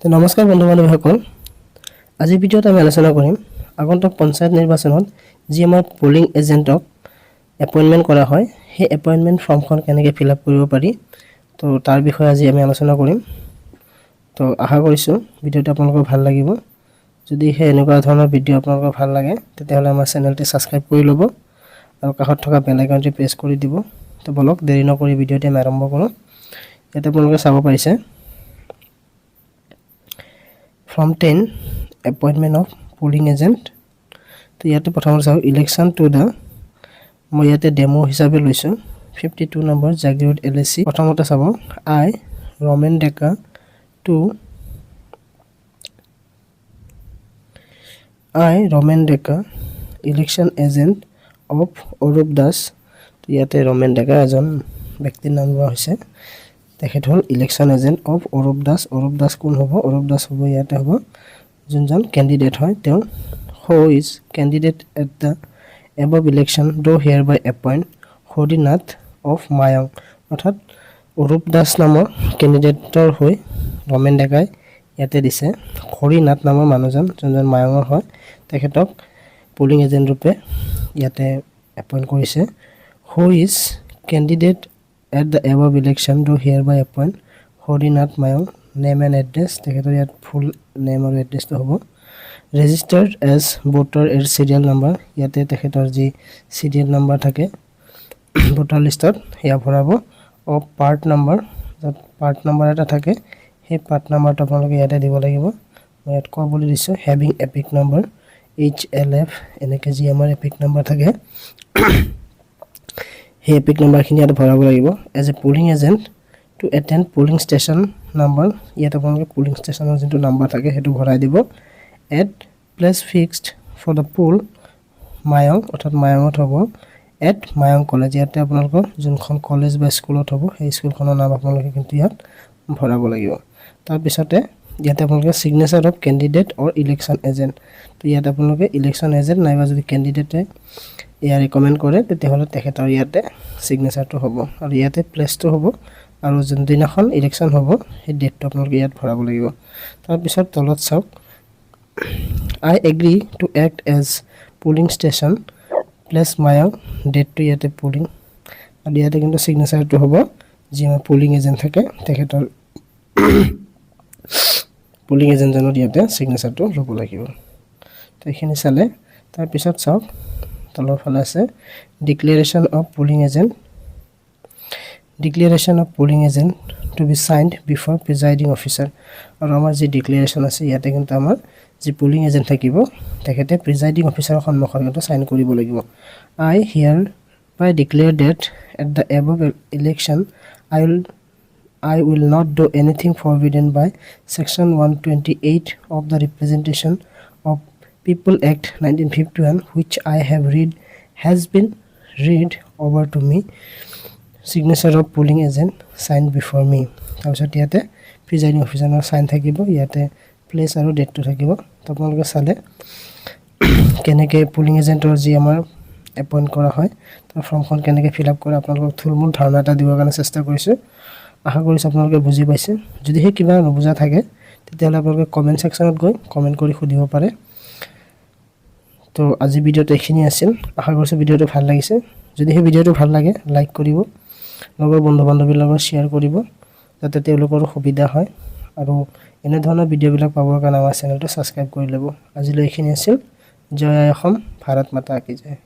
তো নমস্কাৰ বন্ধু বান্ধৱীসকল, আজি ভিডিঅ'ত আমি আলোচনা কৰিম আগন্তুক পঞ্চায়ত নিৰ্বাচনত যি আমাৰ পোলিং এজেণ্টক এপইণ্টমেণ্ট কৰা হয় সেই এপইণ্টমেণ্ট ফৰ্মখন কেনেকৈ ফিল আপ কৰিব পাৰি। তো তাৰ বিষয়ে আজি আমি আলোচনা কৰিম। তো আশা কৰিছোঁ ভিডিঅ'টো আপোনালোকৰ ভাল লাগিব। যদি সেই এনেকুৱা ধৰণৰ ভিডিঅ' আপোনালোকৰ ভাল লাগে তেতিয়াহ'লে আমাৰ চেনেলটি ছাবস্ক্ৰাইব কৰি ল'ব আৰু কাষত থকা বেল আইকনটি প্ৰেছ কৰি দিব। তো বলক দেৰি নকৰি ভিডিঅ'টি আমি আৰম্ভ কৰোঁ। ইয়াতে আপোনালোকে চাব পাৰিছে From 10 appointment of polling agent. তো ইয়াতে প্ৰথমতে চাওঁ ইলেকশ্যন টু দা, মই ইয়াতে ডেমো হিচাপে লৈছোঁ 52 নম্বৰ জাগিৰোড LAC। প্ৰথমতে চাব I Ramen Deka to election agent of Arup Das. তো ইয়াতে ৰমেন ডেকা এজন ব্যক্তিৰ নাম লোৱা হৈছে। তেখেত হ'ল election agent of Arup Das. Arup Das কোন হ'ব? অৰূপ দাস হ'ব ইয়াতে হ'ব যোনজন কেণ্ডিডেট হয় তেওঁ। Who is candidate at the above election do hereby appoint Harinath of Mayong. অৰ্থাৎ অৰূপ দাস নামৰ কেণ্ডিডেটৰ হৈ ৰমেন ডেকাই ইয়াতে দিছে হৰিনাথ নামৰ মানুহজন যোনজন মায়ঙৰ হয় তেখেতক পলিং এজেণ্ট ৰূপে ইয়াতে এপইণ্ট কৰিছে। হু is candidate at the above election do hereby appoint Harinath Mayong name and address. তেখেতৰ ইয়াত ফুল নেম আৰু এড্ৰেছটো হ'ব। ৰেজিষ্টাৰ্ড এজ ভোটাৰ এৰ চিৰিয়েল নাম্বাৰ, ইয়াতে তেখেতৰ যি চিৰিয়েল নাম্বাৰ থাকে ভোটাৰ লিষ্টত সেয়া ভৰাব। অফ পাৰ্ট নাম্বাৰ, য'ত পাৰ্ট নাম্বাৰ এটা থাকে সেই পাৰ্ট নাম্বাৰটো আপোনালোকে ইয়াতে দিব লাগিব। মই ইয়াত কোৱা বুলি দিছোঁ হেভিং এপিক নাম্বাৰ HLF, এনেকৈ যি আমাৰ এপিক নাম্বাৰ থাকে সেই এপিক নাম্বাৰখিনি ইয়াত ভৰাব লাগিব। As a polling agent to attend polling station number, ইয়াত আপোনালোকে পোলিং ষ্টেচনৰ যোনটো নাম্বাৰ থাকে সেইটো ভৰাই দিব। At place fixed for the poll Mayong, অৰ্থাৎ মায়ঙত হ'ব এট মায়ং কলেজ। ইয়াতে আপোনালোকৰ যোনখন কলেজ বা স্কুলত হ'ব সেই স্কুলখনৰ নাম আপোনালোকে কিন্তু ইয়াত ভৰাব লাগিব। তাৰপিছতে ইয়াতে আপোনালোকে signature of candidate or election agent, তো ইয়াত আপোনালোকে ইলেকশ্যন এজেণ্ট নাইবা যদি কেণ্ডিডেটে এয়া ৰিকমেণ্ড কৰে তেতিয়াহ'লে তেখেতৰ ইয়াতে ছিগনেচাৰটো হ'ব আৰু ইয়াতে প্লেচটো হ'ব আৰু যোনদিনাখন ইলেকশ্যন হ'ব সেই ডেটটো আপোনালোকে ইয়াত ভৰাব লাগিব। তাৰপিছত তলত চাওক I agree to act as polling station place Mayong, ডেটটো ইয়াতে পোলিং আৰু ইয়াতে কিন্তু ছিগনেচাৰটো হ'ব যি আমাৰ পোলিং এজেণ্ট থাকে তেখেতৰ পোলিং এজেণ্টজনৰ ইয়াতে ছিগনেচাৰটো ল'ব লাগিব। তো এইখিনি চালে তাৰপিছত চাওক তলৰ ফালে আছে declaration of polling agent. Declaration of polling agent to be signed before presiding officer. আৰু আমাৰ যি ডিক্লেৰেশ্যন আছে ইয়াতে কিন্তু আমাৰ যি পোলিং এজেণ্ট থাকিব তেখেতে প্ৰিজাইডিং অফিচাৰৰ সন্মুখত কিন্তু চাইন কৰিব লাগিব। I hereby declare that at the above election I will not do anything forbidden by Section 128 of the Representation of People Act 1951 which I have read has been read over to me. Signature of polling agent signed before me. তাৰপিছত ইয়াতে presiding অফিচাৰৰ sign থাকিব, ইয়াতে place আৰু ডেটটো থাকিব। তো আপোনালোকে চালে কেনেকৈ পলিং এজেণ্টৰ যি আমাৰ এপইণ্ট কৰা হয় তাৰ ফৰ্মখন কেনেকৈ ফিল আপ কৰে আপোনালোকক থুলমূল ধাৰণা এটা দিবৰ কাৰণে চেষ্টা কৰিছোঁ। আশা কৰিছোঁ আপোনালোকে বুজি পাইছে। যদিহে কিবা নুবুজা থাকে তেতিয়াহ'লে আপোনালোকে কমেণ্ট ছেকশ্যনত গৈ কমেণ্ট কৰি সুধিব পাৰে। তো আজি ভিডিঅ'টো এইখিনি আছিল। আশা কৰিছোঁ ভিডিঅ'টো ভাল লাগিছে। যদি সেই ভিডিঅ'টো ভাল লাগে লাইক কৰিব, লগৰ বন্ধু বান্ধৱীৰ লগত শ্বেয়াৰ কৰিব যাতে তেওঁলোকৰো সুবিধা হয় আৰু এনেধৰণৰ ভিডিঅ'বিলাক পাবৰ কাৰণে আমাৰ চেনেলটো ছাবস্ক্ৰাইব কৰি ল'ব। আজিলৈ এইখিনি আছিল। জয় আই অসম, ভাৰত মাতা কি জয়।